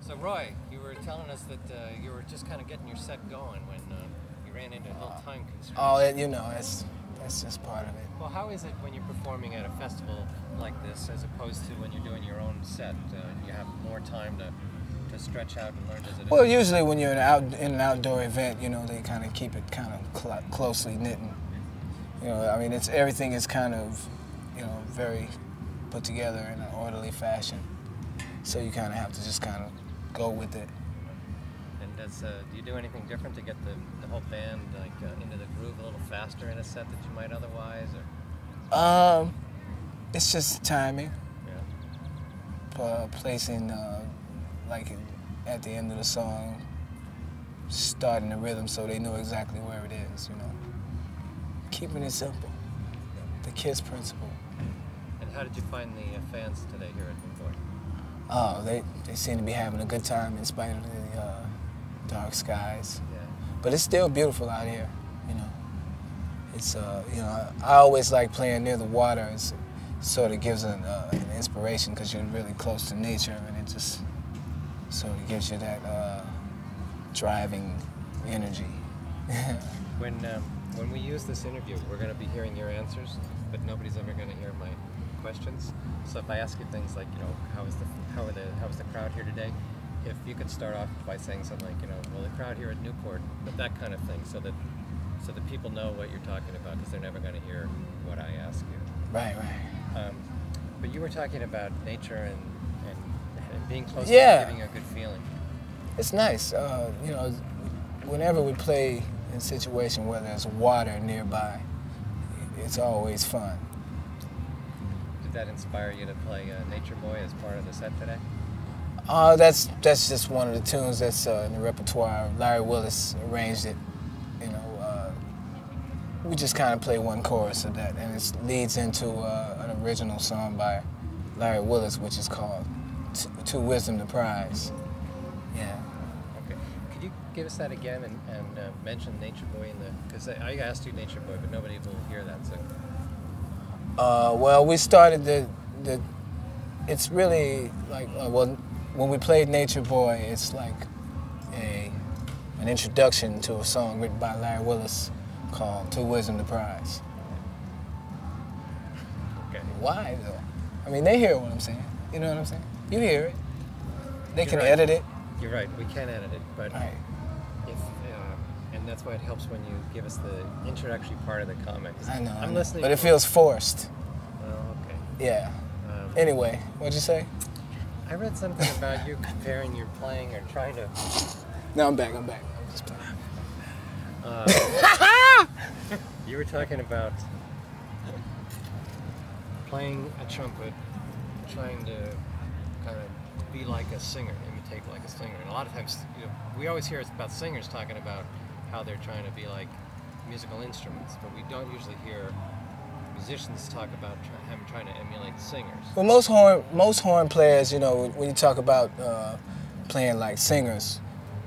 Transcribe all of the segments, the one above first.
So Roy, you were telling us that you were just kind of getting your set going when you ran into a little time constraint. Oh, you know, that's just part of it. Well, how is it when you're performing at a festival like this as opposed to when you're doing your own set? You have more time to stretch out and learn as it Well, is? usually when you're in an outdoor event, you know, they kind of keep it kind of closely knitting. You know, I mean, everything is kind of, you know, very put together in an orderly fashion. So you kind of have to just kind of go with it. And do you do anything different to get the whole band like into the groove a little faster in a set that you might otherwise? Or? It's just timing. Yeah. Placing like at the end of the song, starting the rhythm so they know exactly where it is. You know, keeping it simple. The KISS principle. And how did you find the fans today here at Newport? Oh, they seem to be having a good time in spite of the dark skies. Yeah. But it's still beautiful out here, you know. It's, you know, I always like playing near the water. It sort of gives an inspiration because you're really close to nature, and it just sort of gives you that driving energy. When we use this interview, we're going to be hearing your answers, but nobody's ever going to hear my questions. So if I ask you things like, you know, how was the crowd here today? If you could start off by saying something like, you know, well, the crowd here at Newport, but that kind of thing, so that people know what you're talking about, because they're never going to hear what I ask you. Right, right. But you were talking about nature and being close Yeah. to giving you a good feeling. It's nice. You know, whenever we play in a situation where there's water nearby, it's always fun. Did that inspire you to play Nature Boy as part of the set today? That's just one of the tunes that's in the repertoire. Larry Willis arranged it. You know, we just kind of play one chorus of that, and it leads into an original song by Larry Willis, which is called "To Wisdom the Prize." Yeah. Okay. Could you give us that again and mention Nature Boy in the? Because I asked you Nature Boy, but nobody will hear that. So. Well, we started it's really like, well, when we played Nature Boy, it's like an introduction to a song written by Larry Willis called "To Wisdom the Prize." Okay. Why, though? I mean, they hear what I'm saying. You know what I'm saying? You hear it. They You're can right. edit it. You're right. We can edit it, but Right. and that's why it helps when you give us the introductory part of the comics. I know. I'm listening. But it feels forced. Oh, okay. Yeah. Anyway, what'd you say? I read something about you comparing your playing or trying to. No, I'm back. I'm just playing. You were talking about playing a trumpet, trying to kind of be like a singer, imitate like a singer. And a lot of times, you know, we always hear about singers talking about how they're trying to be like musical instruments, but we don't usually hear musicians talk about trying to emulate singers. Well, most horn players, you know, when you talk about playing like singers,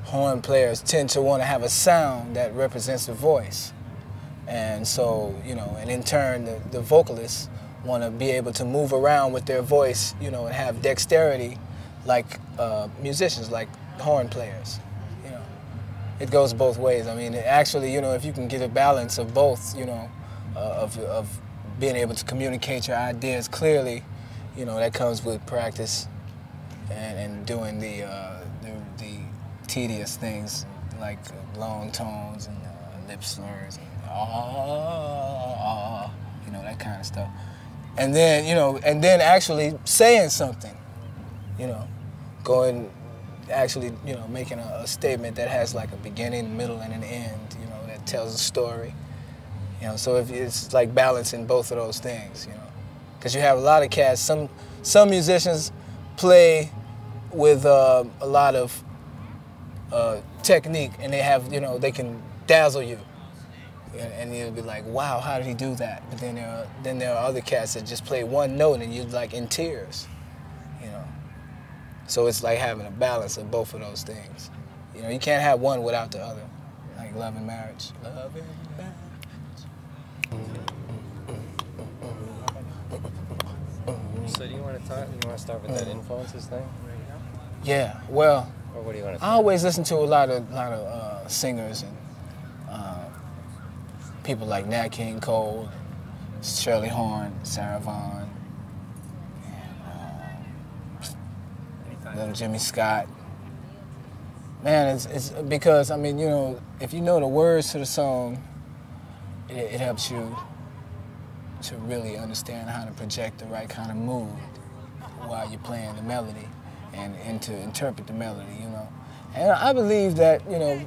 horn players tend to want to have a sound that represents the voice. And so, you know, and in turn, the vocalists want to be able to move around with their voice, you know, and have dexterity like musicians, like horn players. You know, it goes both ways. I mean, actually, you know, if you can get a balance of both, you know, of being able to communicate your ideas clearly, you know, that comes with practice and doing the tedious things like long tones and lip slurs and you know, that kind of stuff. And then, you know, and then actually saying something, you know, actually, you know, making a statement that has like a beginning, middle, and an end, you know, that tells a story. You know, so if it's like balancing both of those things, you know, because you have a lot of cats. Some musicians play with a lot of technique, and they have, you know, they can dazzle you, and you'll be like, wow, how did he do that? But then there are other cats that just play one note, and you're like in tears, you know. So it's like having a balance of both of those things. You know, you can't have one without the other, like love and marriage. Love and marriage. So do you want to start with that influences thing? Yeah, well, Or what do you want to say? I always listen to a lot of singers and people like Nat King Cole, Shirley Horn, Sarah Vaughan, little Jimmy Scott. Man, it's because, I mean, you know, if you know the words to the song, it helps you to really understand how to project the right kind of mood while you're playing the melody and to interpret the melody, you know. And I believe that, you know,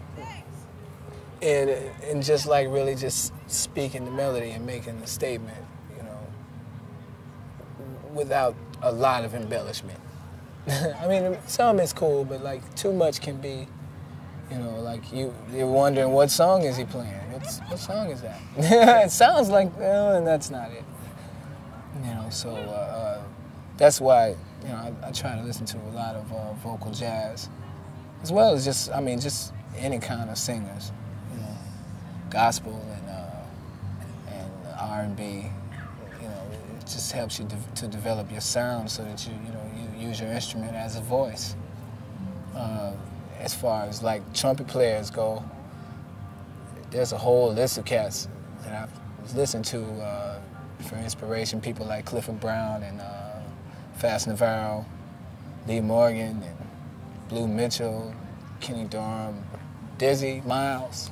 in just like really just speaking the melody and making the statement, you know, without a lot of embellishment. I mean, some is cool, but like too much can be, you know, like you're wondering what song is he playing? What song is that? It sounds like, and that's not it. You know, so that's why, you know, I try to listen to a lot of vocal jazz, as well as just, I mean, just any kind of singers, you know, gospel and R&B. You know, it just helps you to develop your sound so that you use your instrument as a voice. As far as like trumpet players go, there's a whole list of cats that I've listened to for inspiration. People like Clifford Brown and Fats Navarro, Lee Morgan, and Blue Mitchell, Kenny Dorham, Dizzy, Miles,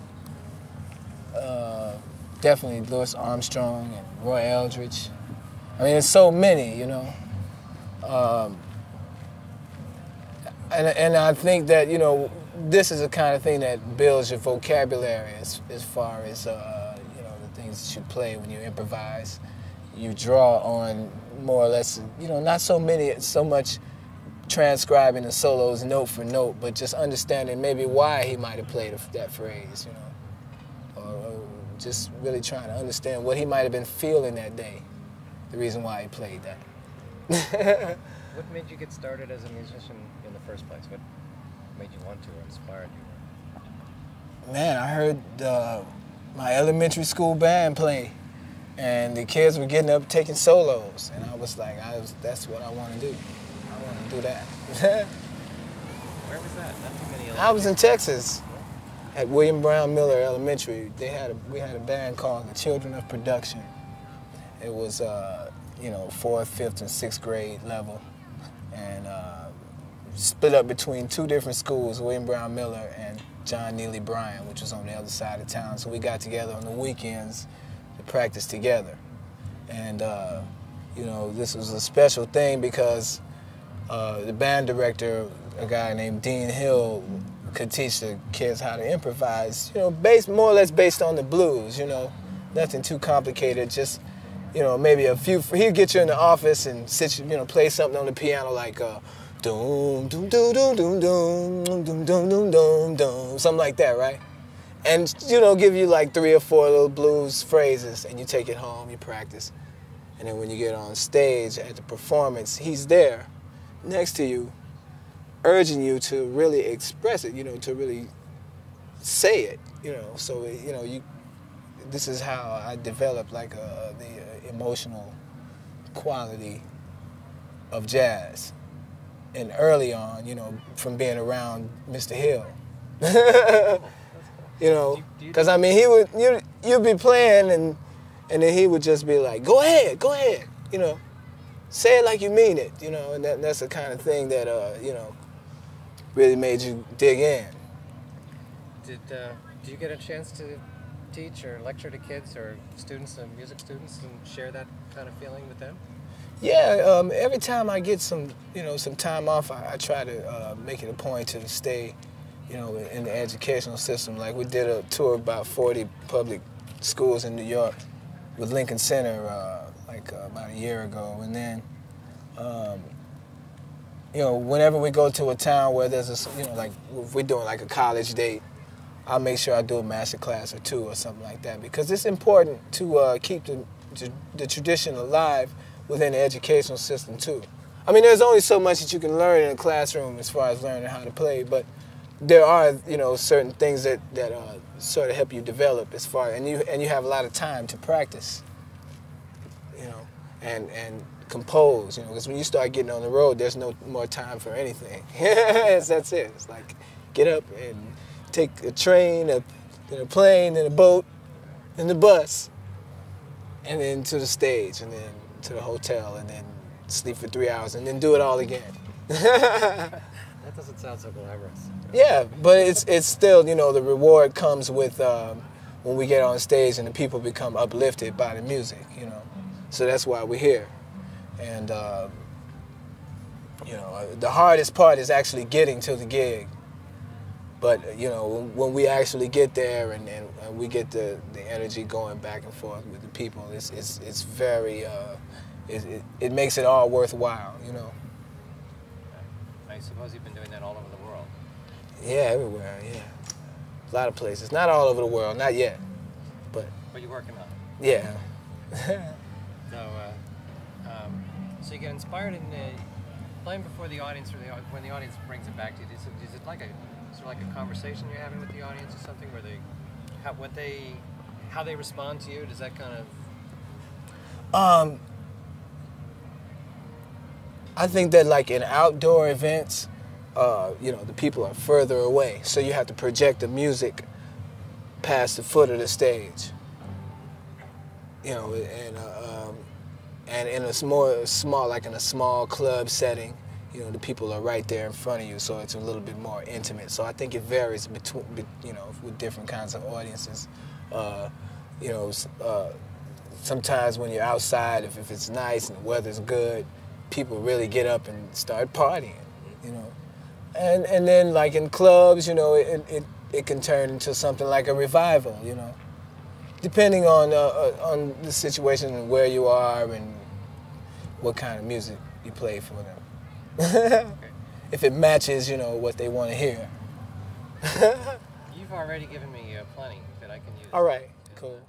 definitely Louis Armstrong and Roy Eldridge. I mean, there's so many, you know. And I think that, you know, this is the kind of thing that builds your vocabulary as far as, you know, the things that you play when you improvise. You draw on more or less, you know, not so much transcribing the solos note for note, but just understanding maybe why he might have played that phrase, you know, or just really trying to understand what he might have been feeling that day, the reason why he played that. What made you get started as a musician in the first place? What made you want to or inspired you? Man, I heard my elementary school band play, and the kids were getting up taking solos, and I was like, that's what I want to do. I want to do that. Where was that? Not too many. I was in Texas at William Brown Miller Elementary. We had a band called the Children of Production. It was you know, 4th, 5th, and 6th grade level, and split up between two different schools, William Brown Miller and John Neely Bryan, which was on the other side of town. So we got together on the weekends to practice together. And, you know, this was a special thing because the band director, a guy named Dean Hill, could teach the kids how to improvise, you know, more or less based on the blues, you know, nothing too complicated, just, you know, maybe a few. He'd get you in the office and sit you, you know, play something on the piano like doom doom doom doom doom doom doom doom doom doom doom, something like that, right? And, you know, give you like 3 or 4 little blues phrases, and you take it home, you practice, and then when you get on stage at the performance, he's there next to you, urging you to really express it, you know, to really say it, you know. So, you know, this is how I developed like the emotional quality of jazz. And early on, you know, from being around Mr. Hill. You know, because I mean, you'd be playing and then he would just be like, go ahead, you know, say it like you mean it, you know, and that's the kind of thing that, you know, really made you dig in. Did you get a chance to teach or lecture to kids or students and music students and share that kind of feeling with them? Yeah, every time I get some time off, I try to make it a point to stay, you know, in the educational system. Like we did a tour of about 40 public schools in New York with Lincoln Center about a year ago, and then, you know, whenever we go to a town where there's a, you know, like if we're doing like a college date, I'll make sure I do a master class or 2 or something like that, because it's important to keep the tradition alive within the educational system too. I mean, there's only so much that you can learn in a classroom as far as learning how to play, but there are, you know, certain things that sort of help you develop and you have a lot of time to practice, you know, and compose, you know, because when you start getting on the road, there's no more time for anything. That's it. It's like get up and take a train, then a plane, then a boat, then the bus, and then to the stage, and then to the hotel, and then sleep for 3 hours, and then do it all again. That doesn't sound so glamorous. Yeah, but it's still, you know, the reward comes with when we get on stage and the people become uplifted by the music, you know. So that's why we're here. And, you know, the hardest part is actually getting to the gig. But, you know, when we actually get there and we get the energy going back and forth with the people, it's very, it makes it all worthwhile, you know. I suppose you've been doing that all over the world. Yeah, everywhere, yeah. A lot of places. Not all over the world, not yet. But you're working on it. Yeah. So you get inspired in playing before the audience, or when the audience brings it back to you. Is it like a conversation you're having with the audience or something, where how they respond to you? Does that kind of? I think that like in outdoor events, you know, the people are further away, so you have to project the music past the foot of the stage. You know, and in a small club setting, you know, the people are right there in front of you, so it's a little bit more intimate. So I think it varies between, you know, with different kinds of audiences. You know, sometimes when you're outside, if it's nice and the weather's good, people really get up and start partying, you know. And then like in clubs, you know, it can turn into something like a revival, you know, depending on the situation and where you are and what kind of music you play for them. Okay. If it matches, you know, what they want to hear. You've already given me plenty that I can use. All right, cool.